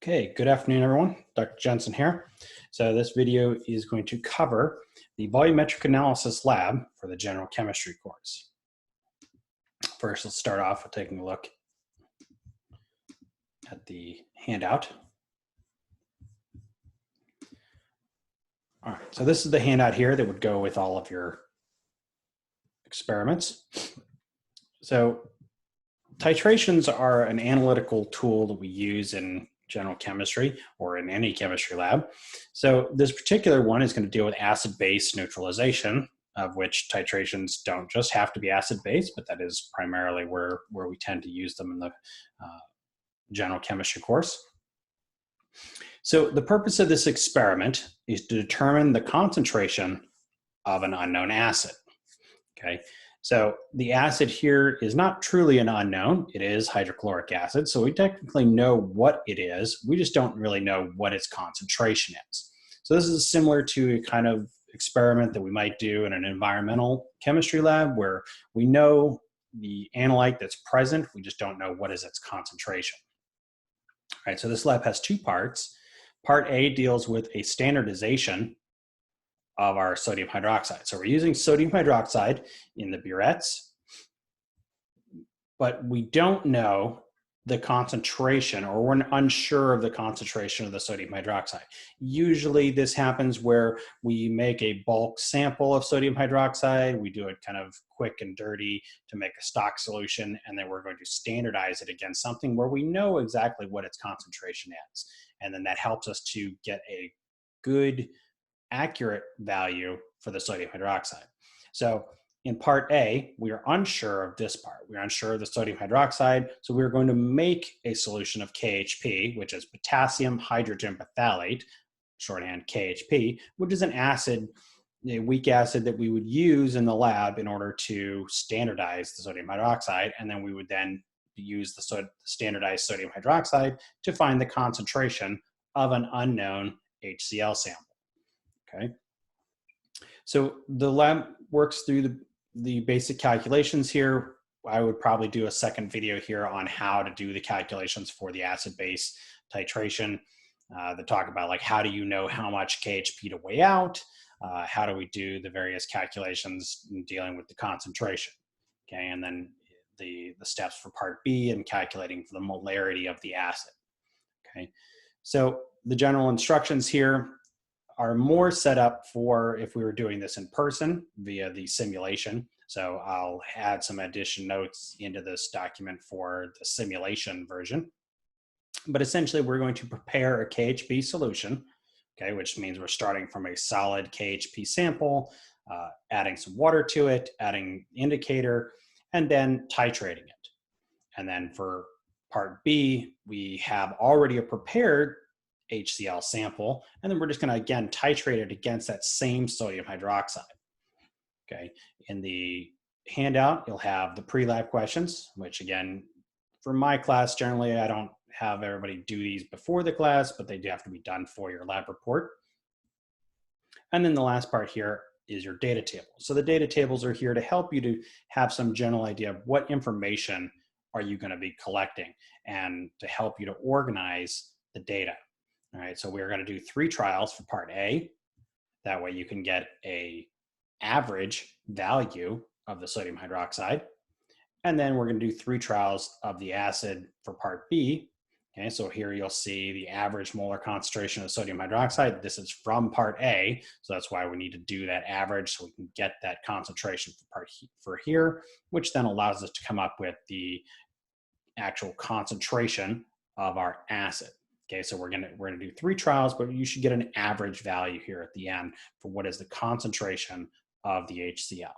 Okay, good afternoon, everyone. Dr. Jensen here. So this video is going to cover the volumetric analysis lab for the general chemistry course. First, let's start off with taking a look at the handout. All right, so this is the handout here that would go with all of your experiments. So titrations are an analytical tool that we use in general chemistry or in any chemistry lab. So this particular one is going to deal with acid-base neutralization, of which titrations don't just have to be acid-base, but that is primarily where we tend to use them in the general chemistry course. So the purpose of this experiment is to determine the concentration of an unknown acid. Okay. So the acid here is not truly an unknown. It is hydrochloric acid. So we technically know what it is. We just don't really know what its concentration is. So this is similar to a kind of experiment that we might do in an environmental chemistry lab where we know the analyte that's present. We just don't know what is its concentration. All right, so this lab has two parts. Part A deals with a standardization of our sodium hydroxide. So we're using sodium hydroxide in the burettes, but we don't know the concentration, or we're unsure of the concentration of the sodium hydroxide. Usually this happens where we make a bulk sample of sodium hydroxide, we do it kind of quick and dirty to make a stock solution, and then we're going to standardize it against something where we know exactly what its concentration is. And then that helps us to get a good accurate value for the sodium hydroxide. So in part A, we are unsure of this part. We're unsure of the sodium hydroxide. So we're going to make a solution of KHP, which is potassium hydrogen phthalate, shorthand KHP, which is an acid, a weak acid that we would use in the lab in order to standardize the sodium hydroxide. And then we would then use the standardized sodium hydroxide to find the concentration of an unknown HCl sample. Okay, so the lab works through the basic calculations here. I would probably do a second video here on how to do the calculations for the acid-base titration that talk about like how do you know how much KHP to weigh out, how do we do the various calculations in dealing with the concentration, okay, and then the steps for part B and calculating for the molarity of the acid. Okay, so the general instructions here are more set up for if we were doing this in person via the simulation. So I'll add some addition notes into this document for the simulation version. But essentially we're going to prepare a KHP solution, okay, which means we're starting from a solid KHP sample, adding some water to it, adding indicator, and then titrating it. And then for part B, we have already a prepared HCl sample, and then we're just going to again titrate it against that same sodium hydroxide. Okay, in the handout you'll have the pre-lab questions, which again for my class generally I don't have everybody do these before the class, but they do have to be done for your lab report. And then the last part here is your data table. So the data tables are here to help you to have some general idea of what information are you going to be collecting and to help you to organize the data. All right, so we're going to do 3 trials for part A. That way you can get an average value of the sodium hydroxide. And then we're going to do 3 trials of the acid for part B. Okay, so here you'll see the average molar concentration of sodium hydroxide. This is from part A, so that's why we need to do that average so we can get that concentration for here, which then allows us to come up with the actual concentration of our acid. Okay, so we're gonna do 3 trials, but you should get an average value here at the end for what is the concentration of the HCl.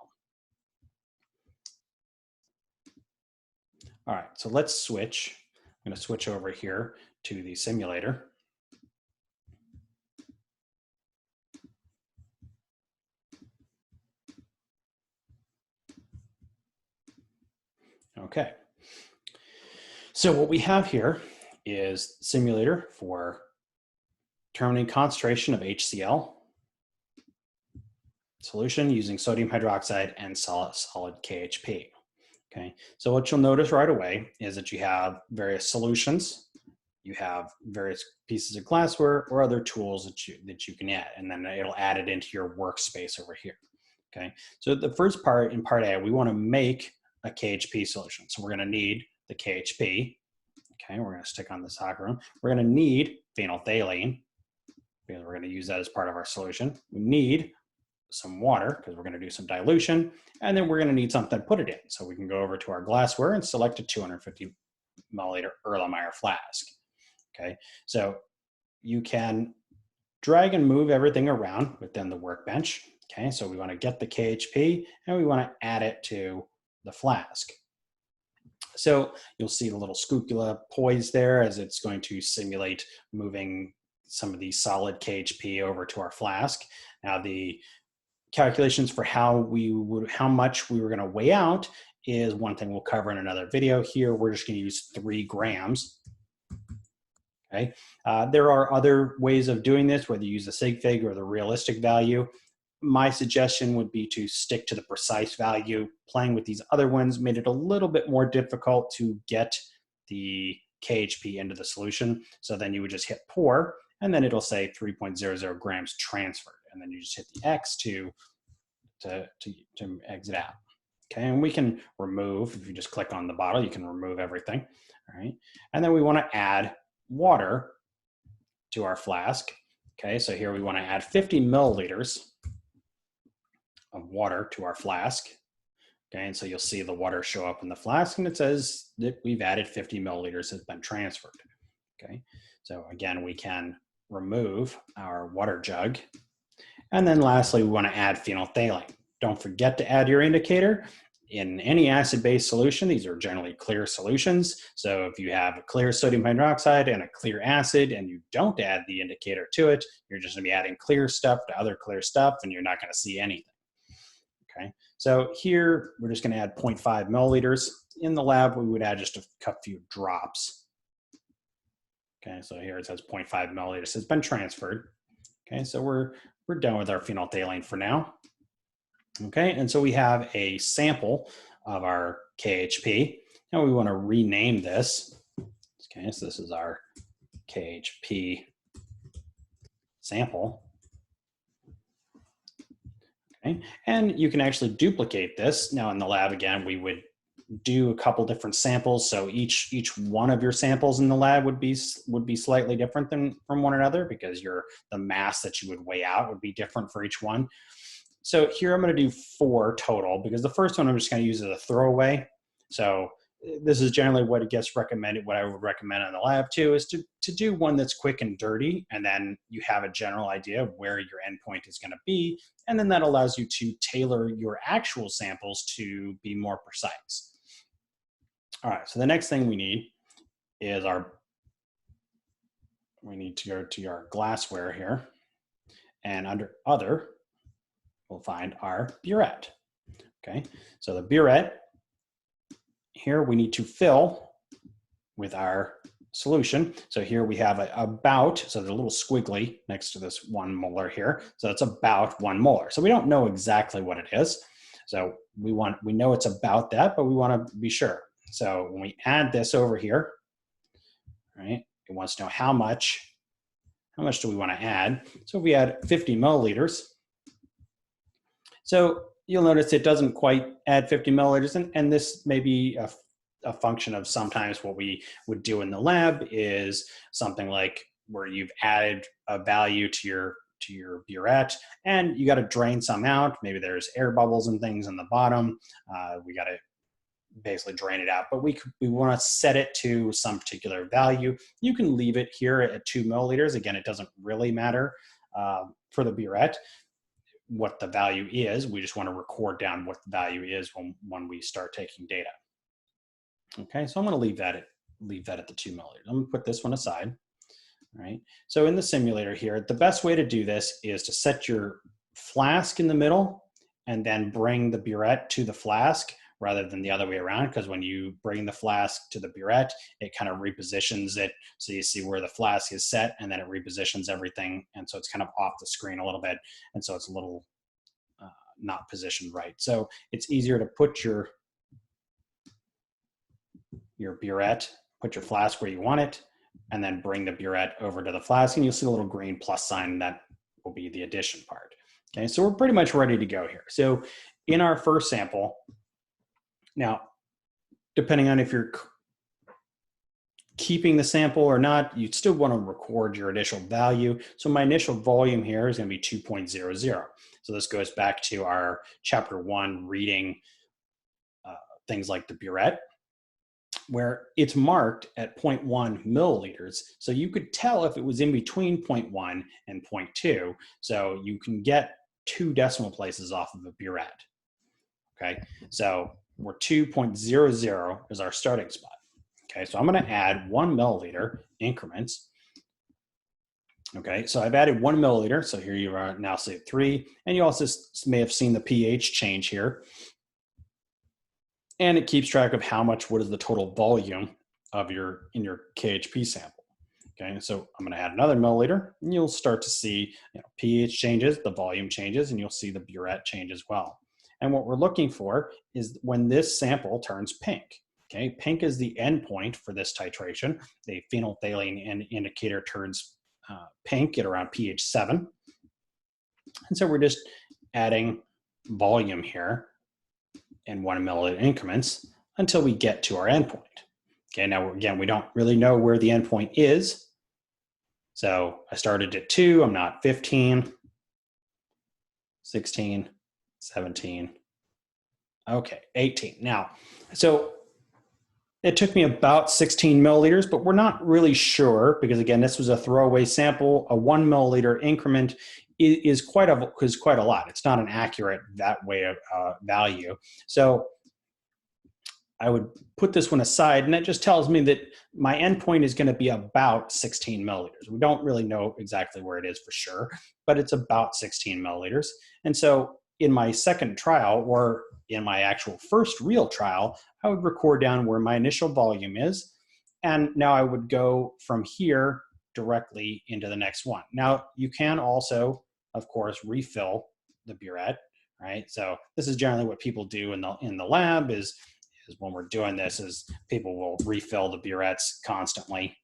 All right, so let's switch. I'm going to switch over here to the simulator. Okay, so what we have here is the simulator for determining concentration of HCl solution using sodium hydroxide and solid KHP. Okay, so what you'll notice right away is that you have various solutions you have various pieces of glassware or other tools that you can add, and then it'll add it into your workspace over here. Okay, so the first part in part A, we want to make a KHP solution. So we're going to need the KHP. Okay, we're going to stick on the soccer room. We're going to need phenolphthalein because we're going to use that as part of our solution. We need some water because we're going to do some dilution, and then we're going to need something to put it in. So we can go over to our glassware and select a 250 milliliter Erlenmeyer flask. Okay, so you can drag and move everything around within the workbench. Okay, so we want to get the KHP and we want to add it to the flask. So you'll see the little scoopula poised there as it's going to simulate moving some of the solid KHP over to our flask. Now the calculations for how much we were going to weigh out is one thing we'll cover in another video. Here we're just going to use 3 grams. Okay. There are other ways of doing this, whether you use the sig fig or the realistic value. My suggestion would be to stick to the precise value. Playing with these other ones made it a little bit more difficult to get the KHP into the solution. So then you would just hit pour, and then it'll say 3.00 grams transferred. And then you just hit the X to exit out. Okay, and we can remove, if you just click on the bottle, you can remove everything. All right, and then we want to add water to our flask. Okay, so here we want to add 50 milliliters of water to our flask. Okay, and so you'll see the water show up in the flask, and it says that we've added 50 milliliters has been transferred. Okay, so again, we can remove our water jug. And then lastly, we want to add phenolphthalein. Don't forget to add your indicator. In any acid-base solution, these are generally clear solutions. So if you have a clear sodium hydroxide and a clear acid and you don't add the indicator to it, you're just going to be adding clear stuff to other clear stuff and you're not going to see anything. Okay, so here we're just going to add 0.5 milliliters. In the lab, we would add just a few drops. Okay, so here it says 0.5 milliliters has been transferred. Okay, so we're done with our phenolphthalein for now. Okay, and so we have a sample of our KHP. Now we want to rename this. Okay, so this is our KHP sample. Okay, and you can actually duplicate this. Now in the lab, again, we would do a couple different samples. So each one of your samples in the lab would be slightly different from one another because the mass that you would weigh out would be different for each one. So here I'm going to do 4 total because the first one I'm just going to use as a throwaway. So this is generally what it gets recommended. What I would recommend in the lab too is to do one that's quick and dirty, and then you have a general idea of where your endpoint is going to be, and then that allows you to tailor your actual samples to be more precise. All right, so the next thing we need is we need to go to our glassware here, and under other, we'll find our burette. Okay, so the burette, here we need to fill with our solution. So here we have about, so there's a little squiggly next to this 1 molar here. So it's about 1 molar. So we don't know exactly what it is. So we know it's about that, but we want to be sure. So when we add this over here, right, it wants to know how much do we want to add. So if we add 50 milliliters, so you'll notice it doesn't quite add 50 milliliters, and this may be a function of sometimes what we would do in the lab is something like where you've added a value to your burette and you got to drain some out. Maybe there's air bubbles and things on the bottom. We got to basically drain it out, but we want to set it to some particular value. You can leave it here at 2 milliliters. Again, it doesn't really matter for the burette what the value is. We just want to record down what the value is when we start taking data. Okay, so I'm going to leave that at the 2 milliliters. I'm going to put this one aside. All right, so in the simulator here, the best way to do this is to set your flask in the middle and then bring the burette to the flask rather than the other way around, because when you bring the flask to the burette, it kind of repositions it. So you see where the flask is set and then it repositions everything. And so it's kind of off the screen a little bit. And so it's a little not positioned right. So it's easier to put your burette, put your flask where you want it, and then bring the burette over to the flask, and you'll see a little green plus sign. That will be the addition part. Okay, so we're pretty much ready to go here. So in our first sample, now, depending on if you're keeping the sample or not, you'd still want to record your initial value. So my initial volume here is going to be 2.00. So this goes back to our chapter 1 reading things like the burette, where it's marked at 0.1 milliliters. So you could tell if it was in between 0.1 and 0.2. So you can get 2 decimal places off of a burette. Okay, so we're 2.00 is our starting spot. Okay, so I'm going to add 1 milliliter increments. Okay, so I've added 1 milliliter. So here you are now, say 3. And you also may have seen the pH change here. And it keeps track of how much, what is the total volume of in your KHP sample. Okay, so I'm going to add another milliliter, and you'll start to see pH changes, the volume changes, and you'll see the burette change as well. And what we're looking for is when this sample turns pink. Okay, pink is the endpoint for this titration. The phenolphthalein indicator turns pink at around pH 7. And so we're just adding volume here in 1 milliliter increments until we get to our endpoint. Okay, now again, we don't really know where the endpoint is. So I started at 2, I'm not 15, 16, 17, okay, 18. Now, so it took me about 16 milliliters, but we're not really sure because again, this was a throwaway sample. A 1 milliliter increment is quite a lot. It's not an accurate that way of value. So I would put this one aside, and that just tells me that my endpoint is going to be about 16 milliliters. We don't really know exactly where it is for sure, but it's about 16 milliliters. And so in my second trial, or in my actual first real trial, I would record down where my initial volume is. And now I would go from here directly into the next one. Now you can also, of course, refill the burette, right? So this is generally what people do in the lab is when we're doing this is people will refill the burettes constantly.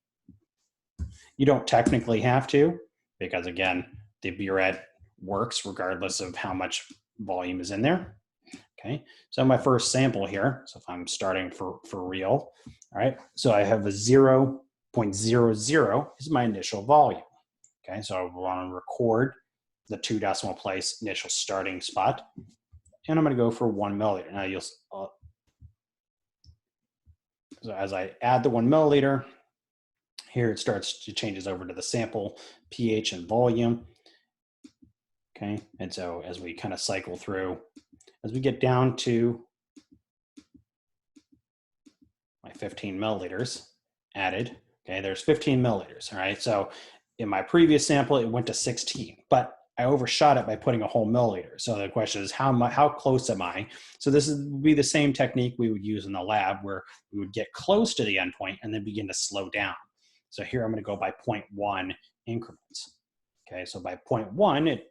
You don't technically have to, because again, the burette works regardless of how much volume is in there. Okay, so my first sample here, so if I'm starting for real, all right, so I have a 0.00 is my initial volume. Okay, so I want to record the 2 decimal place initial starting spot, and I'm going to go for 1 milliliter. Now you'll, so as I add the 1 milliliter, here it changes over to the sample pH and volume. Okay, and so as we kind of cycle through, as we get down to my 15 milliliters added, okay, there's 15 milliliters, all right? So in my previous sample, it went to 16, but I overshot it by putting a whole milliliter. So the question is, how close am I? So this would be the same technique we would use in the lab where we would get close to the endpoint and then begin to slow down. So here I'm gonna go by 0.1 increments. Okay, so by 0.1, it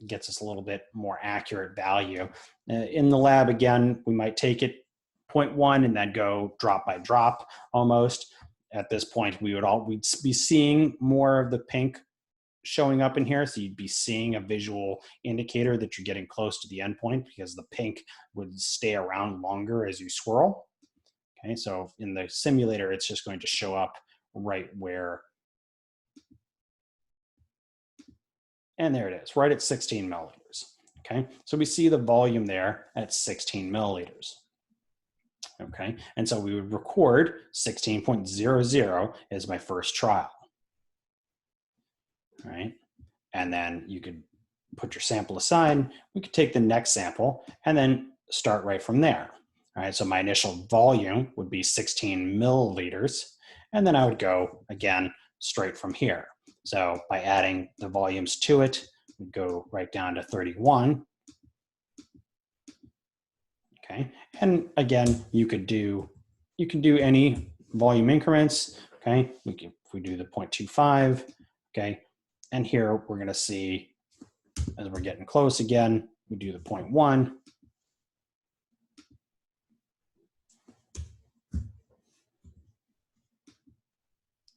gets us a little bit more accurate value. In the lab, again, we might take it 0.1 and then go drop by drop almost. At this point, we'd be seeing more of the pink showing up in here. So you'd be seeing a visual indicator that you're getting close to the endpoint because the pink would stay around longer as you swirl. Okay, so in the simulator, it's just going to show up right where, and there it is, right at 16 milliliters. Okay, so we see the volume there at 16 milliliters. Okay, and so we would record 16.00 as my first trial. All right, and then you could put your sample aside. We could take the next sample and then start right from there. All right, so my initial volume would be 16 milliliters, and then I would go again straight from here. So by adding the volumes to it, we'd go right down to 31. Okay, and again, you can do any volume increments. Okay, if we do the 0.25, okay, and here we're going to see as we're getting close again, we do the 0.1.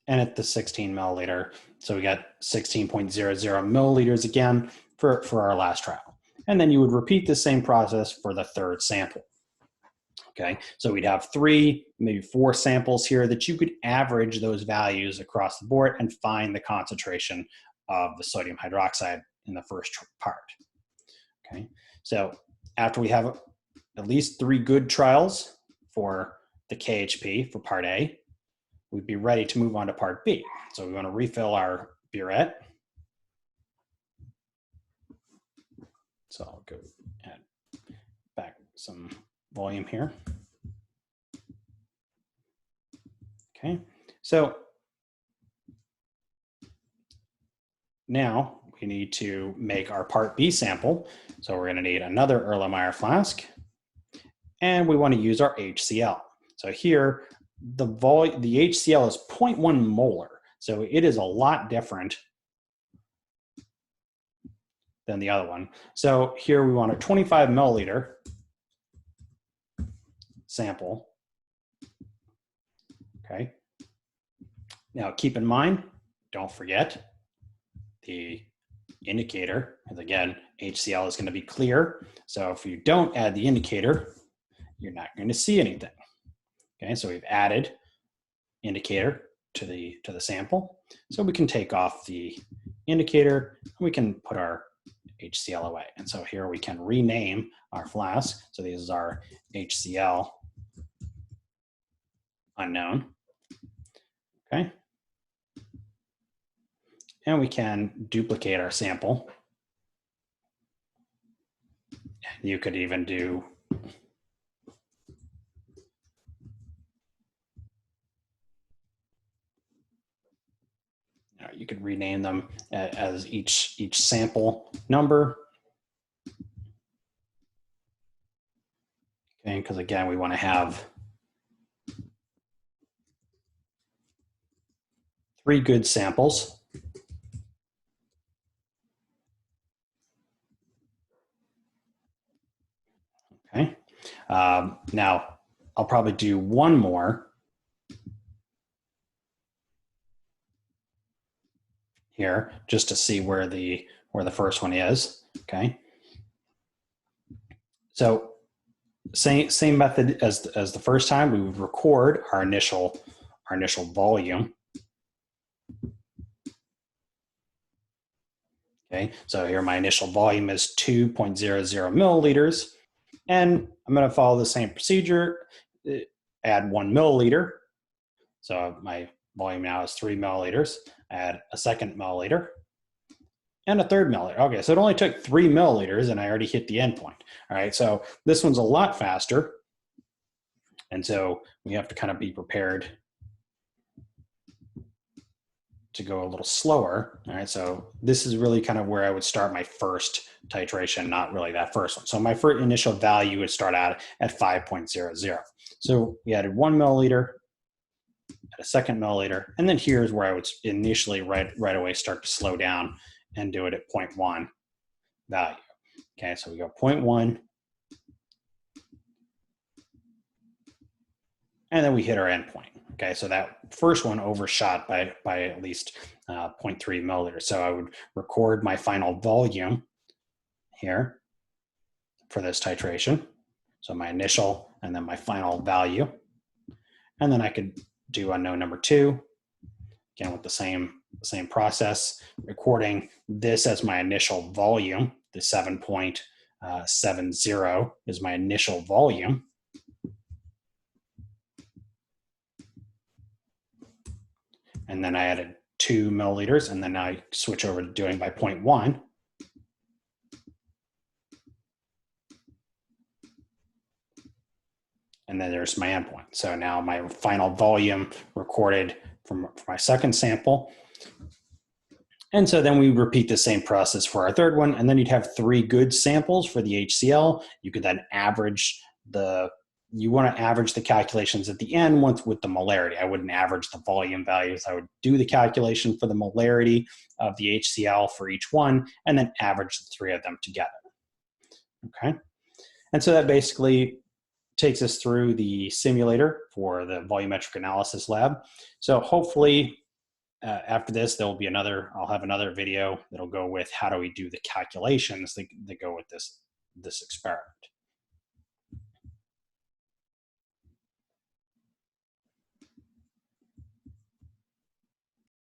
and at the 16 milliliter. So we got 16.00 milliliters again for our last trial. And then you would repeat the same process for the third sample. Okay, so we'd have 3, maybe 4 samples here that you could average those values across the board and find the concentration of the sodium hydroxide in the first part. Okay, so after we have at least 3 good trials for the KHP for part A, we'd be ready to move on to part B. So we want to refill our burette. So I'll go add back some volume here. Okay, so now we need to make our part B sample. So we're going to need another Erlenmeyer flask, and we want to use our HCl. So here, the HCl is 0.1 molar, so it is a lot different than the other one. So here we want a 25 milliliter sample. Okay. Now keep in mind, don't forget the indicator, because again, HCl is going to be clear. So if you don't add the indicator, you're not going to see anything. Okay, so we've added indicator to the sample. So we can take off the indicator and we can put our HCl away. And so here we can rename our flask. So this is our HCl unknown. Okay. And we can duplicate our sample. You could even do you could rename them as each sample number. Okay, because again, we want to have 3 good samples. Okay, now I'll probably do one more here just to see where the first one is. Okay, so same method as the first time. We would record our initial volume. Okay, so here my initial volume is 2.00 milliliters, and I'm going to follow the same procedure. Add 1 milliliter. So my volume now is 3 milliliters. Add a second milliliter and a third milliliter. Okay, so it only took 3 milliliters and I already hit the endpoint. All right, so this one's a lot faster. And so we have to kind of be prepared to go a little slower. All right, so this is really kind of where I would start my first titration, not really that first one. So my first initial value would start out at 5.00. So we added 1 milliliter, a second milliliter, and then here's where I would initially right away start to slow down and do it at 0.1 value. Okay, so we go 0.1, and then we hit our endpoint. Okay, so that first one overshot by at least 0.3 milliliters. So I would record my final volume here for this titration. So my initial and then my final value. And then I could do unknown number 2, again with the same process, recording this as my initial volume. The 7.70 is my initial volume. And then I added 2 milliliters, and then I switch over to doing by 0.1. And then there's my endpoint. So now my final volume recorded for my second sample. And so then we repeat the same process for our third one, and then you'd have 3 good samples for the HCl. You could then average you want to average the calculations at the end once with the molarity. I wouldn't average the volume values. I would do the calculation for the molarity of the HCl for each one, and then average the 3 of them together. Okay, and so that basically takes us through the simulator for the volumetric analysis lab. So hopefully after this, there will be I'll have another video that'll go with how do we do the calculations that go with this experiment.